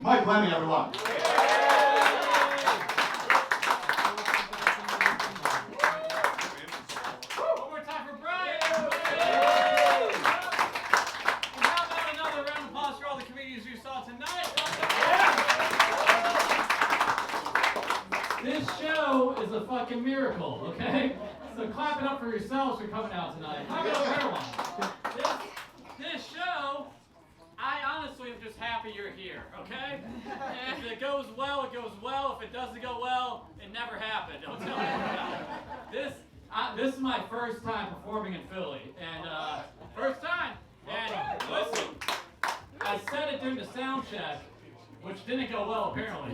Mike Lemme, everyone. One more time for Brian. And how about another round of applause for all the comedians you saw tonight? This show is a fucking miracle, okay? So clap it up for yourselves for coming out tonight. How about everyone? This show, I honestly am just happy you're here, okay? If it goes well, it goes well. If it doesn't go well, it never happened. Don't tell anyone. This is my first time performing in Philly, and first time. And listen, I said it during the sound check, which didn't go well apparently.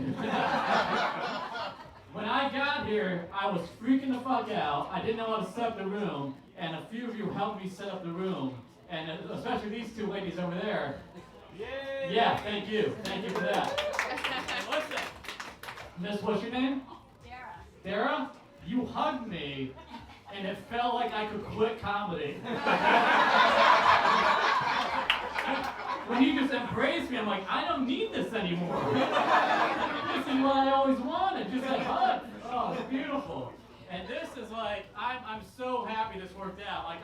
When I got here, I was freaking the fuck out. I didn't know how to set up the room, and a few of you helped me set up the room, and especially these two ladies over there. Yay! Yeah, thank you. Thank you for that. And listen, Miss, what's your name? Dara. Dara? You hugged me, and it felt like I could quit comedy. When you just embraced me, I'm like, I don't need this anymore. This is what I always wanted, just a hug. Oh, it's beautiful. And this is like, I'm so happy this worked out. Like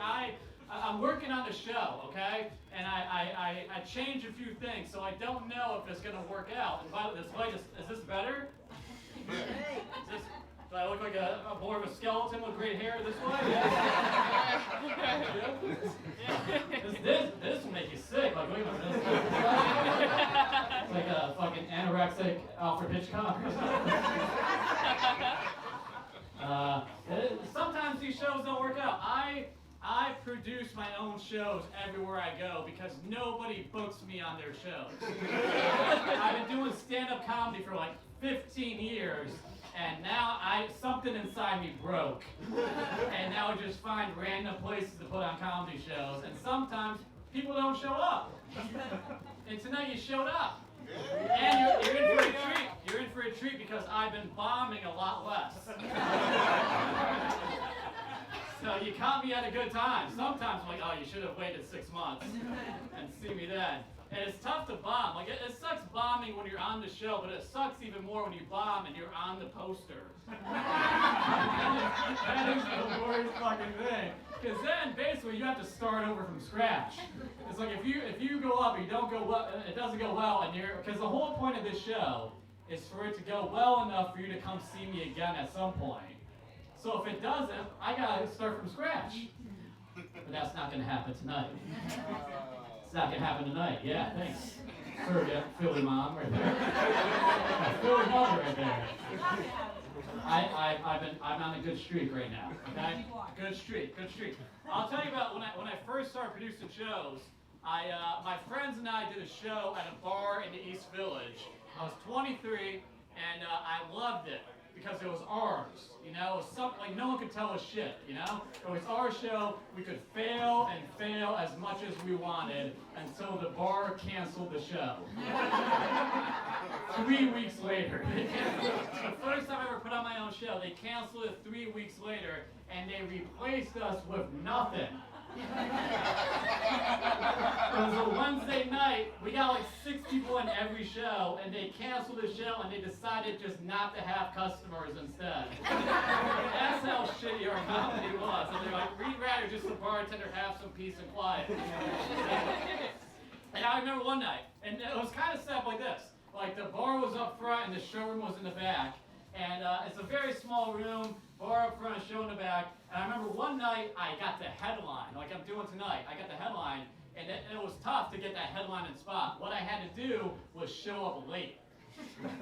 I'm working on the show, okay? And I changed a few things, so I don't know if it's gonna work out. And by the way, this light is this better? Do I look like a more of a skeleton with great hair this way? Yeah. This will make you sick. Like, wait a minute. It's like a fucking anorexic Alfred Hitchcock. Sometimes these shows don't work out. I produce my own shows everywhere I go because nobody books me on their shows. I've been doing stand-up comedy for like 15 years. And now something inside me broke. And now I just find random places to put on comedy shows. And sometimes people don't show up. And tonight you showed up. And you're in for a treat. You're in for a treat because I've been bombing a lot less. So you caught me at a good time. Sometimes I'm like, oh, you should have waited 6 months and see me then. And it's tough to bomb. Like, it sucks bombing when you're on the show, but it sucks even more when you bomb and you're on the poster. That is the worst fucking thing. Because then, basically, you have to start over from scratch. It's like, if you go up and you don't go well, it doesn't go well, and because the whole point of this show is for it to go well enough for you to come see me again at some point. So if it doesn't, I gotta start from scratch. But that's not gonna happen tonight. It's not gonna happen tonight. Yeah, thanks. Surrogate, Philly mom right there. Philly mother right there. I'm on a good streak right now. Okay? Good streak. I'll tell you about when I first started producing shows. My friends and I did a show at a bar in the East Village. I was 23 and I loved it. Because it was ours, you know, it was something like no one could tell us shit, you know? It was our show, we could fail and fail as much as we wanted until the bar canceled the show. 3 weeks later, the first time I ever put on my own show, they canceled it 3 weeks later and they replaced us with nothing. It was a Wednesday night, we got like 6 people in every show, and they canceled the show and they decided just not to have customers instead. That's how shitty our comedy was. And they're like, we'd rather just the bartender have some peace and quiet. And I remember one night, and it was kind of set up like this. Like the bar was up front and the showroom was in the back. And it's a very small room, bar up front, show in the back. And I remember one night I got the headline, like I'm doing tonight. I got the headline, and it was tough to get that headline in spot. What I had to do was show up late. I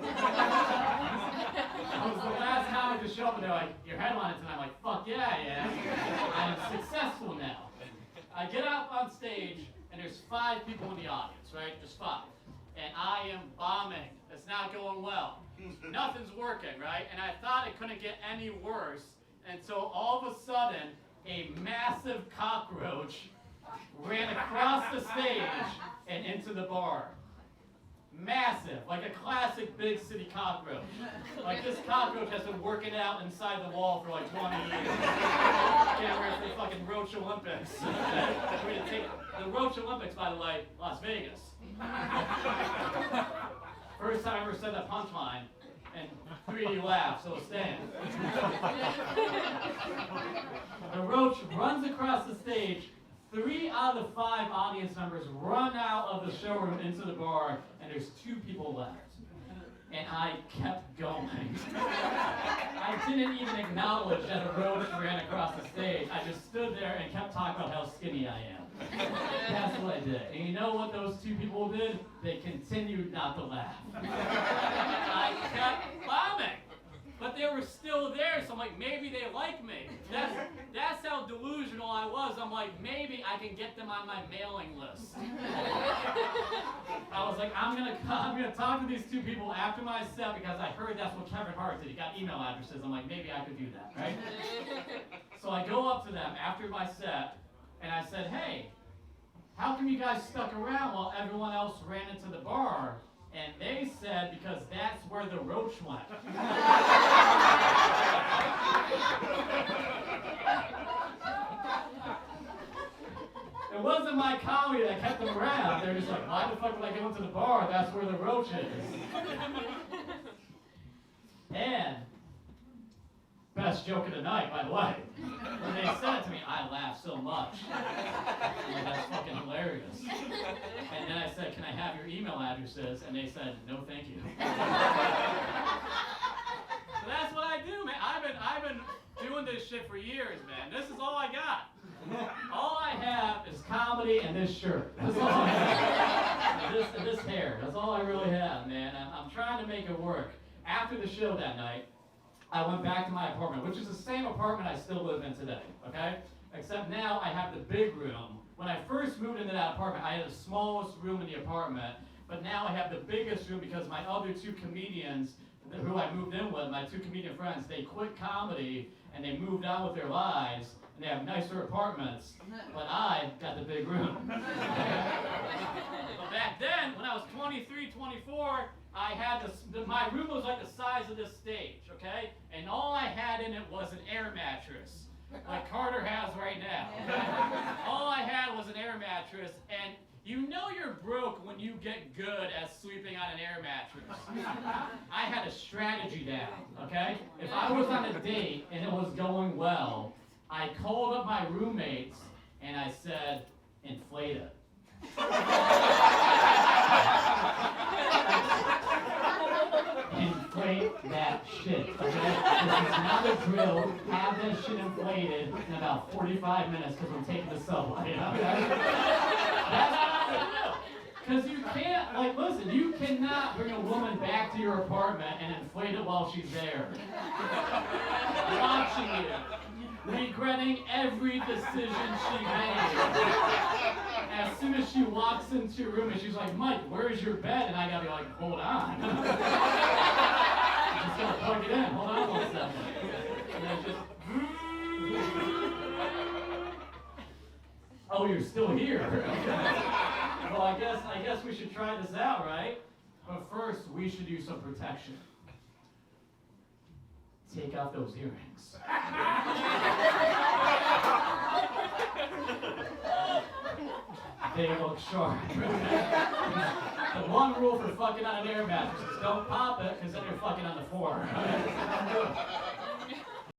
was the last comic to show up, and they're like, "Your headline is tonight." I'm like, "Fuck yeah, I am. I'm successful now." I get out on stage, and there's 5 people in the audience, right? Just 5. And I am bombing. It's not going well. Nothing's working, right? And I thought it couldn't get any worse until all of a sudden, a massive cockroach ran across the stage and into the bar. Massive, like a classic big city cockroach. Like this cockroach has been working out inside the wall for like 20 years. Getting ready for the fucking Roach Olympics. We're gonna take the Roach Olympics, by the way, Las Vegas. First time I ever said that punchline, and 3 of you laughed, so stand. The roach runs across the stage. 3 out of the 5 audience members run out of the showroom into the bar, and there's 2 people left. And I kept going. I didn't even acknowledge that a roach ran across the stage. I just stood there and kept talking about how skinny I am. That's what I did. And you know what those 2 people did? They continued not to laugh. I kept bombing. But they were still there, so I'm like, maybe they like me. That's how delusional I was. I'm like, maybe I can get them on my mailing list. I was like, I'm gonna talk to these 2 people after my set because I heard that's what Kevin Hart did. He got email addresses. I'm like, maybe I could do that, right? So I go up to them after my set, and I said, hey, how come you guys stuck around while everyone else ran into the bar? And they said, because that's where the roach went. It wasn't my comedy that kept them around. They're just like, why the fuck would I go into the bar? That's where the roach is. And, best joke of the night, by the way. When they said it to me, I laughed so much. Like, that's fucking hilarious. And then I said, can I have your email addresses? And they said, no thank you. So that's what I do, man. I've been doing this shit for years, man. This is all I got. All I have is comedy and this shirt. That's all I have. And this hair. That's all I really have, man. I'm trying to make it work. After the show that night, I went back to my apartment, which is the same apartment I still live in today, okay? Except now I have the big room. When I first moved into that apartment, I had the smallest room in the apartment, but now I have the biggest room because my other 2 comedians who I moved in with, my 2 comedian friends, they quit comedy and they moved on with their lives, and they have nicer apartments, but I got the big room. But back then, when I was 23, 24, I had my room was like the size of this stage, okay? And all I had in it was an air mattress, like Carter has right now, okay? All I had was an air mattress, and you know you're broke when you get good at sleeping on an air mattress. I had a strategy down, okay? If I was on a date and it was going well, I called up my roommates and I said, inflate it. Inflate that shit, okay? This is not a drill. Have that shit inflated in about 45 minutes because I'm taking the subway, okay? That's what I would do. Because you can't, like, listen, you cannot bring a woman back to your apartment and inflate it while she's there. Watching you, regretting every decision she made. As soon as she walks into your room and she's like, Mike, where's your bed? And I gotta be like, hold on. Just gotta plug it in. Hold on 1 second. And then just, oh, you're still here. Well, I guess we should try this out, right? But first, we should do some protection. Take out those earrings. They look sharp. The one rule for fucking on an air mattress is don't pop it, because then you're fucking on the floor.